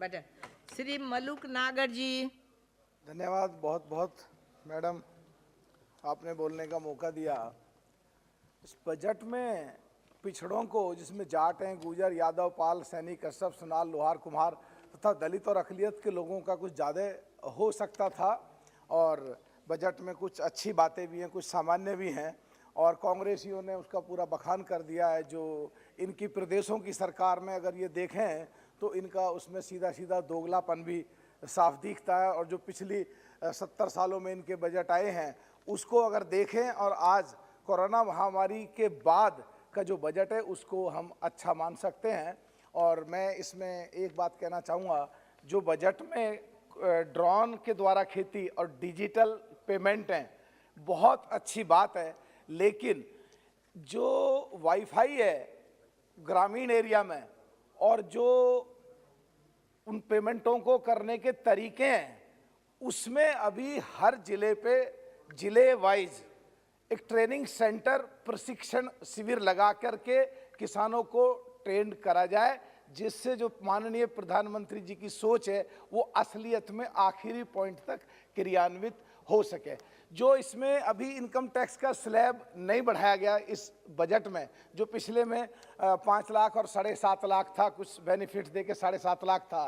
पटेल। श्री मलुक नागर जी। धन्यवाद बहुत बहुत मैडम, आपने बोलने का मौका दिया। इस बजट में पिछड़ों को, जिसमें जाट हैं, गुर्जर, यादव, पाल, सैनी, कश्यप, सुनार, लोहार, कुम्हार तथा दलित और अक़लियत के लोगों का कुछ ज़्यादा हो सकता था। और बजट में कुछ अच्छी बातें भी हैं, कुछ सामान्य भी हैं, और कांग्रेसियों ने उसका पूरा बखान कर दिया है। जो इनकी प्रदेशों की सरकार में अगर ये देखें तो इनका उसमें सीधा सीधा दोगलापन भी साफ दिखता है। और जो पिछली 70 सालों में इनके बजट आए हैं उसको अगर देखें और आज कोरोना महामारी के बाद का जो बजट है उसको हम अच्छा मान सकते हैं। और मैं इसमें एक बात कहना चाहूँगा, जो बजट में ड्रोन के द्वारा खेती और डिजिटल पेमेंट हैं, बहुत अच्छी बात है। लेकिन जो वाईफाई है ग्रामीण एरिया में और जो उन पेमेंटों को करने के तरीके हैं, उसमें अभी हर जिले पे जिले वाइज एक ट्रेनिंग सेंटर, प्रशिक्षण शिविर लगा करके किसानों को ट्रेंड करा जाए, जिससे जो माननीय प्रधानमंत्री जी की सोच है वो असलियत में आखिरी पॉइंट तक क्रियान्वित हो सके। जो इसमें अभी इनकम टैक्स का स्लैब नहीं बढ़ाया गया इस बजट में, जो पिछले में 5 लाख और 7.5 लाख था, कुछ बेनिफिट दे के 7.5 लाख था।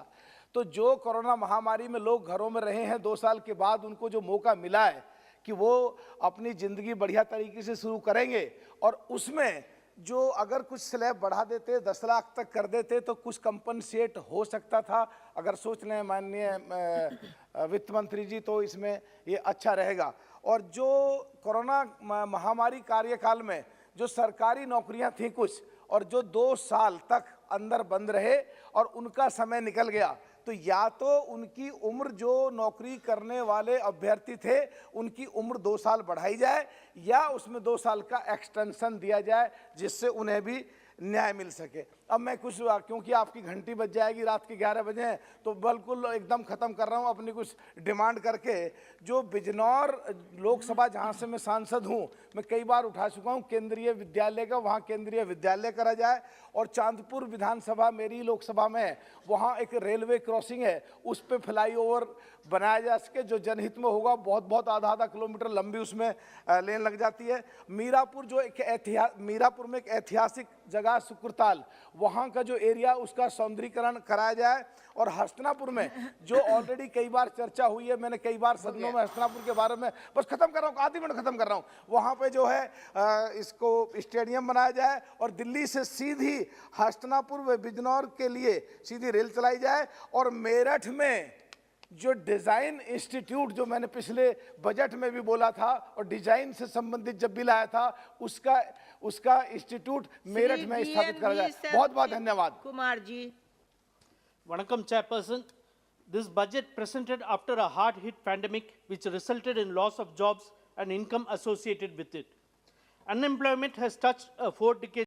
तो जो कोरोना महामारी में लोग घरों में रहे हैं 2 साल के बाद, उनको जो मौका मिला है कि वो अपनी ज़िंदगी बढ़िया तरीके से शुरू करेंगे, और उसमें जो अगर कुछ स्लैब बढ़ा देते, 10 लाख तक कर देते तो कुछ कंपनसेट हो सकता था। अगर सोच लें माननीय वित्त मंत्री जी तो इसमें ये अच्छा रहेगा। और जो कोरोना महामारी कार्यकाल में जो सरकारी नौकरियां थी कुछ, और जो 2 साल तक अंदर बंद रहे और उनका समय निकल गया, तो या तो उनकी उम्र, जो नौकरी करने वाले अभ्यर्थी थे उनकी उम्र 2 साल बढ़ाई जाए, या उसमें 2 साल का एक्सटेंशन दिया जाए जिससे उन्हें भी न्याय मिल सके। अब मैं कुछ, क्योंकि आपकी घंटी बज जाएगी, रात के 11 बजे हैं, तो बिल्कुल एकदम ख़त्म कर रहा हूँ अपनी कुछ डिमांड करके। जो बिजनौर लोकसभा जहाँ से मैं सांसद हूँ, मैं कई बार उठा चुका हूँ केंद्रीय विद्यालय का, वहाँ केंद्रीय विद्यालय करा जाए। और चांदपुर विधानसभा मेरी लोकसभा में है, वहाँ एक रेलवे क्रॉसिंग है, उस पर फ्लाईओवर बनाया जा सके जो जनहित में होगा। बहुत आधा किलोमीटर लंबी उसमें लेन लग जाती है। मीरापुर जो एक मीरापुर में एक ऐतिहासिक जगह सुकुरताल, वहाँ का जो एरिया उसका सौंदर्यीकरण कराया जाए। और हस्तिनापुर में जो ऑलरेडी कई बार चर्चा हुई है, मैंने कई बार सदनों में हस्तिनापुर के बारे में, बस खत्म कर रहा हूँ, आधी मिनट खत्म कर रहा हूँ, वहाँ पे जो है इसको स्टेडियम बनाया जाए और दिल्ली से सीधी हस्तिनापुर व बिजनौर के लिए सीधी रेल चलाई जाए। और मेरठ में जो डिज़ाइन इंस्टीट्यूट, जो मैंने पिछले बजट में भी बोला था और डिजाइन से संबंधित जब भी लाया था, उसका इंस्टीट्यूट मेरठ में स्थापित करा जाए। बहुत बहुत धन्यवाद। Kumar ji. Vanakkam, Chairperson. This budget presented after a hard-hit pandemic which resulted in loss of jobs and income associated with it. Unemployment has touched a 4-decade